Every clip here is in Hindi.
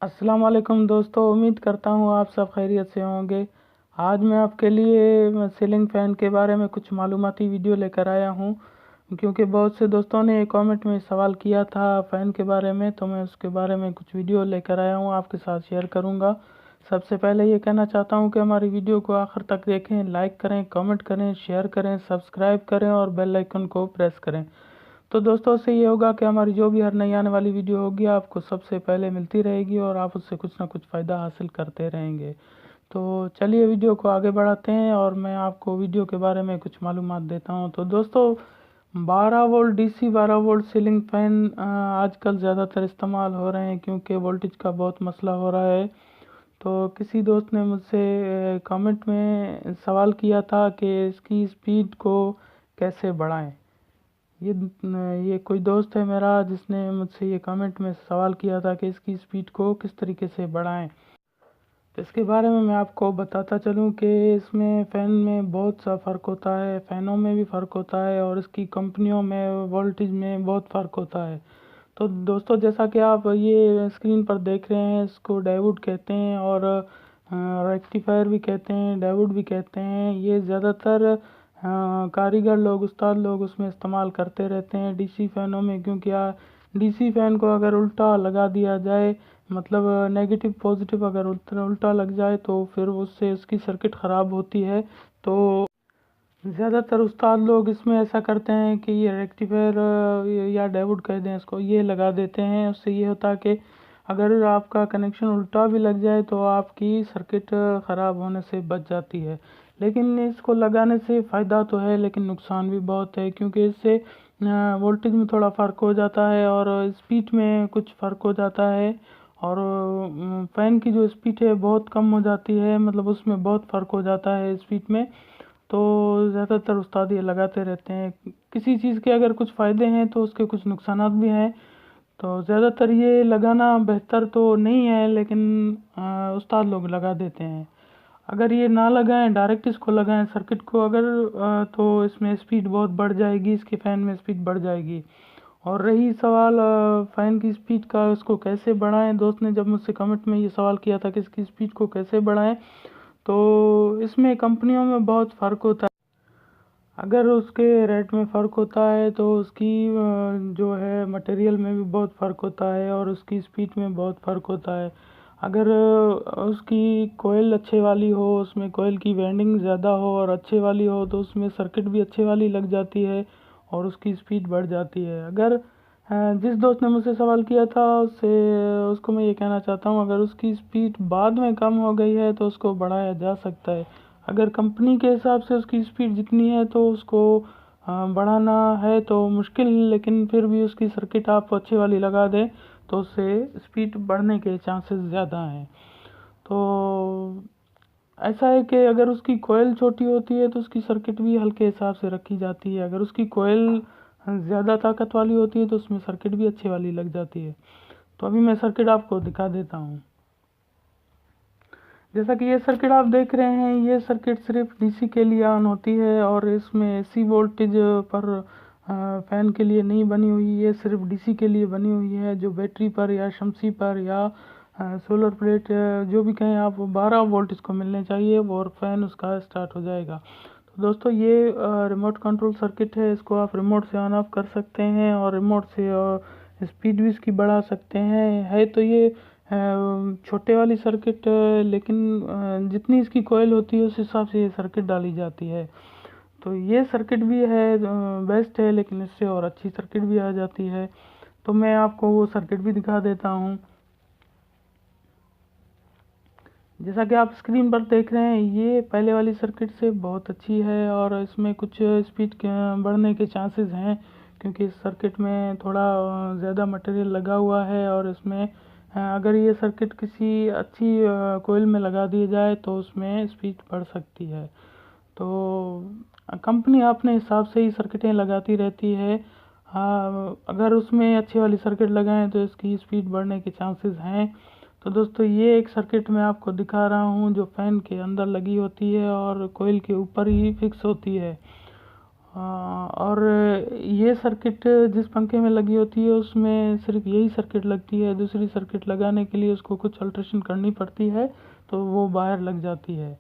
अस्सलाम वालेकुम दोस्तों, उम्मीद करता हूँ आप सब खैरियत से होंगे। आज मैं आपके लिए सीलिंग फ़ैन के बारे में कुछ मालूमाती वीडियो लेकर आया हूँ, क्योंकि बहुत से दोस्तों ने कमेंट में सवाल किया था फ़ैन के बारे में, तो मैं उसके बारे में कुछ वीडियो लेकर आया हूँ, आपके साथ शेयर करूँगा। सबसे पहले ये कहना चाहता हूँ कि हमारी वीडियो को आखिर तक देखें, लाइक करें, कमेंट करें, शेयर करें, सब्सक्राइब करें और बेल आइकन को प्रेस करें। तो दोस्तों से ये होगा कि हमारी जो भी हर नई आने वाली वीडियो होगी आपको सबसे पहले मिलती रहेगी और आप उससे कुछ ना कुछ फ़ायदा हासिल करते रहेंगे। तो चलिए वीडियो को आगे बढ़ाते हैं और मैं आपको वीडियो के बारे में कुछ मालूमात देता हूँ। तो दोस्तों 12 volt DC 12 volt ceiling fan आजकल ज़्यादातर इस्तेमाल हो रहे हैं, क्योंकि वोल्टेज का बहुत मसला हो रहा है। तो किसी दोस्त ने मुझसे कमेंट में सवाल किया था कि इसकी स्पीड को कैसे बढ़ाएं। ये कोई दोस्त है मेरा जिसने मुझसे ये कमेंट में सवाल किया था कि इसकी स्पीड को किस तरीके से बढ़ाएं। तो इसके बारे में मैं आपको बताता चलूं कि इसमें फ़ैन में बहुत सा फ़र्क होता है, फ़ैनों में भी फ़र्क होता है और इसकी कंपनियों में वोल्टेज में बहुत फ़र्क होता है। तो दोस्तों जैसा कि आप ये स्क्रीन पर देख रहे हैं, इसको डायोड कहते हैं और रेक्टिफायर भी कहते हैं, डायोड भी कहते हैं। ये ज़्यादातर कारीगर लोग, उस्ताद लोग उसमें इस्तेमाल करते रहते हैं डीसी फ़ैनों में, क्योंकि डीसी फ़ैन को अगर उल्टा लगा दिया जाए, मतलब नेगेटिव पॉजिटिव अगर उल्टा लग जाए तो फिर उससे उसकी सर्किट ख़राब होती है। तो ज़्यादातर उस्ताद लोग इसमें ऐसा करते हैं कि ये रेक्टिफायर या डायोड कह दें इसको, ये लगा देते हैं। उससे ये होता है कि अगर आपका कनेक्शन उल्टा भी लग जाए तो आपकी सर्किट ख़राब होने से बच जाती है। लेकिन इसको लगाने से फ़ायदा तो है, लेकिन नुकसान भी बहुत है, क्योंकि इससे वोल्टेज में थोड़ा फ़र्क हो जाता है और स्पीड में कुछ फ़र्क हो जाता है और फ़ैन की जो स्पीड है बहुत कम हो जाती है, मतलब उसमें बहुत फ़र्क हो जाता है स्पीड में। तो ज़्यादातर उस्ताद ये लगाते रहते हैं। किसी चीज़ के अगर कुछ फ़ायदे हैं तो उसके कुछ नुकसानात भी हैं। तो ज़्यादातर ये लगाना बेहतर तो नहीं है, लेकिन उस्ताद लोग लगा देते हैं। अगर ये ना लगाएं, डायरेक्ट इसको लगाएं सर्किट को अगर, तो इसमें स्पीड बहुत बढ़ जाएगी, इसके फ़ैन में स्पीड बढ़ जाएगी। और रही सवाल फ़ैन की स्पीड का, उसको कैसे बढ़ाएं, दोस्त ने जब मुझसे कमेंट में ये सवाल किया था कि इसकी स्पीड को कैसे बढ़ाएं, तो इसमें कंपनियों में बहुत फ़र्क होता है। अगर उसके रेट में फ़र्क होता है तो उसकी जो है मटेरियल में भी बहुत फ़र्क होता है और उसकी स्पीड में बहुत फ़र्क होता है। अगर उसकी कोयल अच्छे वाली हो, उसमें कोयल की वाइंडिंग ज़्यादा हो और अच्छे वाली हो, तो उसमें सर्किट भी अच्छे वाली लग जाती है और उसकी स्पीड बढ़ जाती है। अगर जिस दोस्त ने मुझसे सवाल किया था उसको मैं ये कहना चाहता हूँ, अगर उसकी स्पीड बाद में कम हो गई है तो उसको बढ़ाया जा सकता है। अगर कंपनी के हिसाब से उसकी स्पीड जितनी है तो उसको बढ़ाना है तो मुश्किल, लेकिन फिर भी उसकी सर्किट आप अच्छी वाली लगा दें तो उससे स्पीड बढ़ने के चांसेस ज़्यादा हैं। तो ऐसा है कि अगर उसकी कोयल छोटी होती है तो उसकी सर्किट भी हल्के हिसाब से रखी जाती है। अगर उसकी कोयल ज़्यादा ताकत वाली होती है तो उसमें सर्किट भी अच्छी वाली लग जाती है। तो अभी मैं सर्किट आपको दिखा देता हूँ। जैसा कि ये सर्किट आप देख रहे हैं, ये सर्किट सिर्फ डीसी के लिए ऑन होती है और इसमें एसी वोल्टेज पर फ़ैन के लिए नहीं बनी हुई, ये सिर्फ डीसी के लिए बनी हुई है। जो बैटरी पर या शमसी पर या सोलर प्लेट जो भी कहें आप, 12 वोल्ट इसको मिलने चाहिए और फ़ैन उसका स्टार्ट हो जाएगा। तो दोस्तों ये रिमोट कंट्रोल सर्किट है, इसको आप रिमोट से ऑन ऑफ कर सकते हैं और रिमोट से स्पीड भी इसकी बढ़ा सकते हैं। है तो ये छोटे वाली सर्किट, लेकिन जितनी इसकी कोयल होती है उस हिसाब से ये सर्किट डाली जाती है। तो ये सर्किट भी है बेस्ट है, लेकिन इससे और अच्छी सर्किट भी आ जाती है। तो मैं आपको वो सर्किट भी दिखा देता हूँ। जैसा कि आप स्क्रीन पर देख रहे हैं, ये पहले वाली सर्किट से बहुत अच्छी है और इसमें कुछ स्पीड बढ़ने के चांसेस हैं, क्योंकि इस सर्किट में थोड़ा ज़्यादा मटेरियल लगा हुआ है और इसमें अगर ये सर्किट किसी अच्छी कोयल में लगा दी जाए तो उसमें स्पीड बढ़ सकती है। तो कंपनी अपने हिसाब से ही सर्किटें लगाती रहती है। अगर उसमें अच्छी वाली सर्किट लगाएं तो इसकी स्पीड बढ़ने के चांसेस हैं। तो दोस्तों ये एक सर्किट मैं आपको दिखा रहा हूँ जो फ़ैन के अंदर लगी होती है और कोयल के ऊपर ही फिक्स होती है। और ये सर्किट जिस पंखे में लगी होती है उसमें सिर्फ यही सर्किट लगती है, दूसरी सर्किट लगाने के लिए उसको कुछ अल्ट्रेशन करनी पड़ती है तो वो बाहर लग जाती है।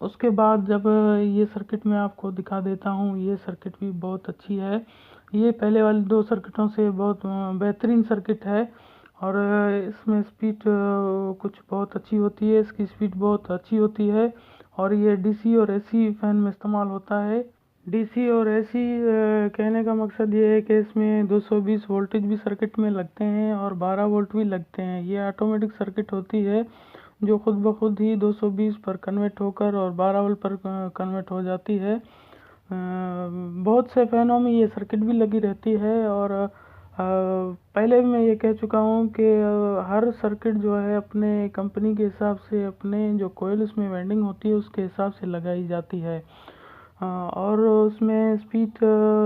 उसके बाद जब ये सर्किट मैं आपको दिखा देता हूँ, ये सर्किट भी बहुत अच्छी है। ये पहले वाली 2 सर्किटों से बहुत बेहतरीन सर्किट है और इसमें स्पीड कुछ बहुत अच्छी होती है, इसकी स्पीड बहुत अच्छी होती है और ये डीसी और एसी फैन में इस्तेमाल होता है। डीसी और एसी कहने का मकसद ये है कि इसमें 220 वोल्टेज भी सर्किट में लगते हैं और 12 वोल्ट भी लगते हैं। ये ऑटोमेटिक सर्किट होती है जो खुद ब खुद ही 220 पर कन्वर्ट होकर और 12 वोल्ट पर कन्वर्ट हो जाती है। बहुत से फैनों में ये सर्किट भी लगी रहती है और पहले भी मैं ये कह चुका हूँ कि हर सर्किट जो है अपने कंपनी के हिसाब से, अपने जो कोयल उसमें वेंडिंग होती है उसके हिसाब से लगाई जाती है। और उसमें स्पीड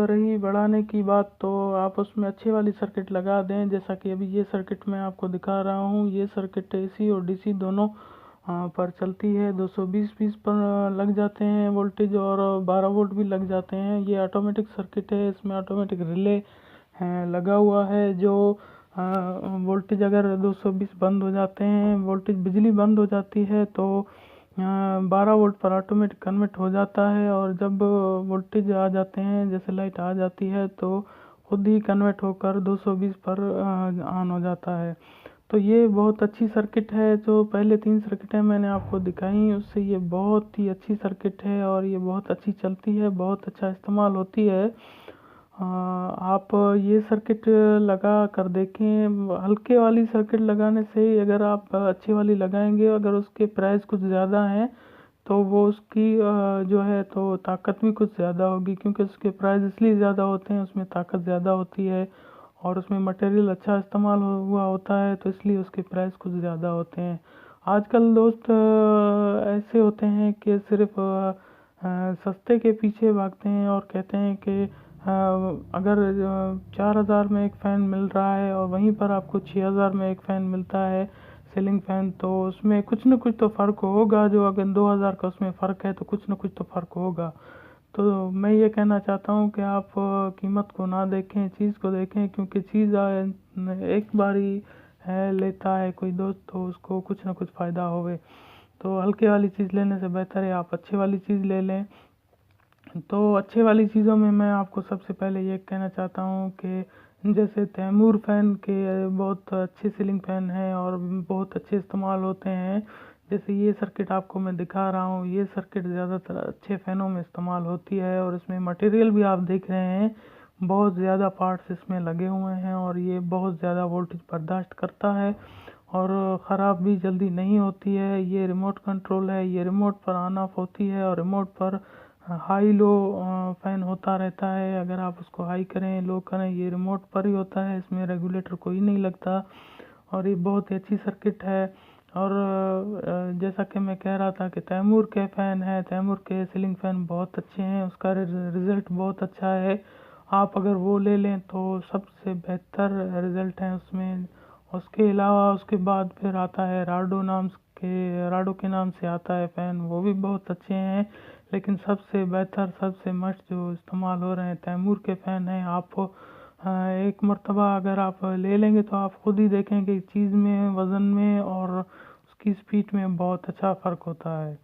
रही बढ़ाने की बात, तो आप उसमें अच्छी वाली सर्किट लगा दें। जैसा कि अभी ये सर्किट मैं आपको दिखा रहा हूँ, ये सर्किट एसी और डीसी दोनों पर चलती है। 220 पर लग जाते हैं वोल्टेज और 12 वोल्ट भी लग जाते हैं। ये ऑटोमेटिक सर्किट है, इसमें ऑटोमेटिक रिले लगा हुआ है जो वोल्टेज अगर 220 बंद हो जाते हैं, वोल्टेज बिजली बंद हो जाती है तो 12 वोल्ट पर ऑटोमेटिक कन्वर्ट हो जाता है और जब वोल्टेज आ जाते हैं, जैसे लाइट आ जाती है तो खुद ही कन्वर्ट होकर 220 पर ऑन हो जाता है। तो ये बहुत अच्छी सर्किट है। जो पहले 3 सर्किटें मैंने आपको दिखाई उससे ये बहुत ही अच्छी सर्किट है और ये बहुत अच्छी चलती है, बहुत अच्छा इस्तेमाल होती है। आप ये सर्किट लगा कर देखें। हल्के वाली सर्किट लगाने से ही अगर आप अच्छी वाली लगाएंगे, अगर उसके प्राइस कुछ ज़्यादा हैं तो वो उसकी जो है तो ताकत भी कुछ ज़्यादा होगी, क्योंकि उसके प्राइस इसलिए ज़्यादा होते हैं, उसमें ताकत ज़्यादा होती है और उसमें मटेरियल अच्छा इस्तेमाल हुआ होता है तो इसलिए उसके प्राइस कुछ ज़्यादा होते हैं। आजकल दोस्त ऐसे होते हैं कि सिर्फ सस्ते के पीछे भागते हैं और कहते हैं कि अगर 4000 में एक फ़ैन मिल रहा है और वहीं पर आपको 6000 में एक फ़ैन मिलता है सीलिंग फ़ैन, तो उसमें कुछ न कुछ तो फ़र्क होगा। जो अगर 2000 का उसमें फ़र्क है तो कुछ न कुछ तो फ़र्क होगा। तो मैं ये कहना चाहता हूँ कि आप कीमत को ना देखें, चीज़ को देखें, क्योंकि चीज़ एक बार ही है लेता है कोई दोस्त तो उसको कुछ ना कुछ फ़ायदा होवे। तो हल्के वाली चीज़ लेने से बेहतर है आप अच्छी वाली चीज़ ले लें। तो अच्छे वाली चीज़ों में मैं आपको सबसे पहले ये कहना चाहता हूँ कि जैसे तैमूर फ़ैन के बहुत अच्छे सीलिंग फ़ैन हैं और बहुत अच्छे इस्तेमाल होते हैं। जैसे ये सर्किट आपको मैं दिखा रहा हूँ, ये सर्किट ज़्यादातर अच्छे फ़ैनों में इस्तेमाल होती है और इसमें मटेरियल भी आप देख रहे हैं, बहुत ज़्यादा पार्ट्स इसमें लगे हुए हैं और ये बहुत ज़्यादा वोल्टेज बर्दाश्त करता है और ख़राब भी जल्दी नहीं होती है। ये रिमोट कंट्रोल है, ये रिमोट पर ऑन ऑफ होती है और रिमोट पर हाई लो फ़ैन होता रहता है। अगर आप उसको हाई करें लो करें ये रिमोट पर ही होता है, इसमें रेगुलेटर कोई नहीं लगता और ये बहुत ही अच्छी सर्किट है। और जैसा कि मैं कह रहा था कि तैमूर के फ़ैन है, तैमूर के सीलिंग फ़ैन बहुत अच्छे हैं, उसका रिज़ल्ट बहुत अच्छा है। आप अगर वो ले लें तो सबसे बेहतर रिज़ल्ट है उसमें। उसके अलावा उसके बाद फिर आता है राडो के नाम से आता है फ़ैन, वो भी बहुत अच्छे हैं। लेकिन सबसे बेहतर सबसे मस्त जो इस्तेमाल हो रहे हैं तैमूर के फ़ैन हैं। आप एक मर्तबा अगर आप ले लेंगे तो आप खुद ही देखेंगे चीज़ में, वज़न में और उसकी स्पीड में बहुत अच्छा फ़र्क होता है।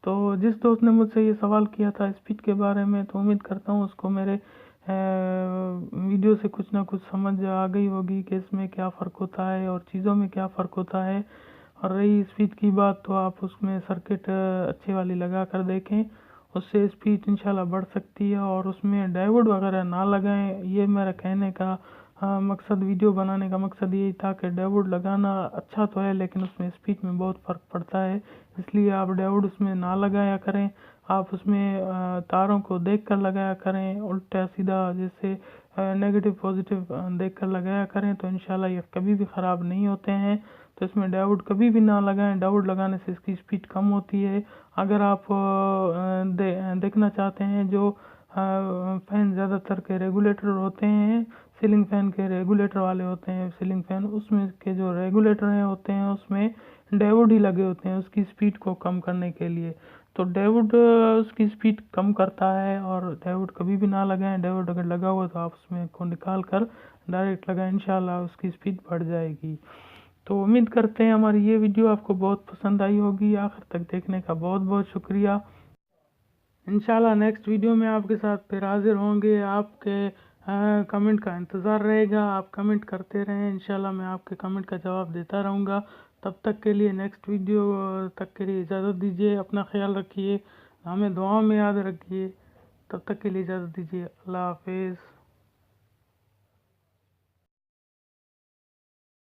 तो जिस दोस्त ने मुझसे ये सवाल किया था स्पीड के बारे में, तो उम्मीद करता हूँ उसको मेरे वीडियो से कुछ ना कुछ समझ आ गई होगी कि इसमें क्या फ़र्क होता है और चीज़ों में क्या फ़र्क होता है। और रही स्पीड की बात, तो आप उसमें सर्किट अच्छी वाली लगा कर देखें, उससे स्पीड इंशाल्लाह बढ़ सकती है। और उसमें डायोड वगैरह ना लगाएं, ये मेरा कहने का मकसद, वीडियो बनाने का मकसद यही था कि डायोड लगाना अच्छा तो है लेकिन उसमें स्पीड में बहुत फ़र्क पड़ता है, इसलिए आप डायोड उसमें ना लगाया करें। आप उसमें तारों को देख कर लगाया करें, उल्टा सीधा जैसे नेगेटिव पॉजिटिव देख कर लगाया करें, तो इंशाल्लाह ये कभी भी ख़राब नहीं होते हैं। तो इसमें डायोड कभी भी ना लगाएं, डायोड लगाने से इसकी स्पीड कम होती है। अगर आप देखना चाहते हैं जो फ़ैन ज़्यादातर के रेगुलेटर होते हैं, सीलिंग फ़ैन के रेगुलेटर वाले होते हैं सीलिंग फ़ैन, उसमें के जो रेगुलेटर हैं होते हैं उसमें डायोड ही लगे होते हैं उसकी स्पीड को कम करने के लिए। तो डायोड उसकी स्पीड कम करता है, और डायोड कभी भी ना लगाएं। डायोड अगर लगा हुआ तो आप उसमें को निकाल कर डायरेक्ट लगाएं, इंशाल्लाह उसकी स्पीड बढ़ जाएगी। तो उम्मीद करते हैं हमारी ये वीडियो आपको बहुत पसंद आई होगी। आखिर तक देखने का बहुत बहुत शुक्रिया। इंशाल्लाह नेक्स्ट वीडियो में आपके साथ फिर हाजिर होंगे। आपके कमेंट का इंतज़ार रहेगा। आप कमेंट करते रहें, इंशाल्लाह मैं आपके कमेंट का जवाब देता रहूँगा। तब तक के लिए नेक्स्ट वीडियो तक के लिए इजाज़त दीजिए। अपना ख्याल रखिए, हमें दुआओं में याद रखिए। तब तक के लिए इजाज़त दीजिए। अल्लाह हाफिज़।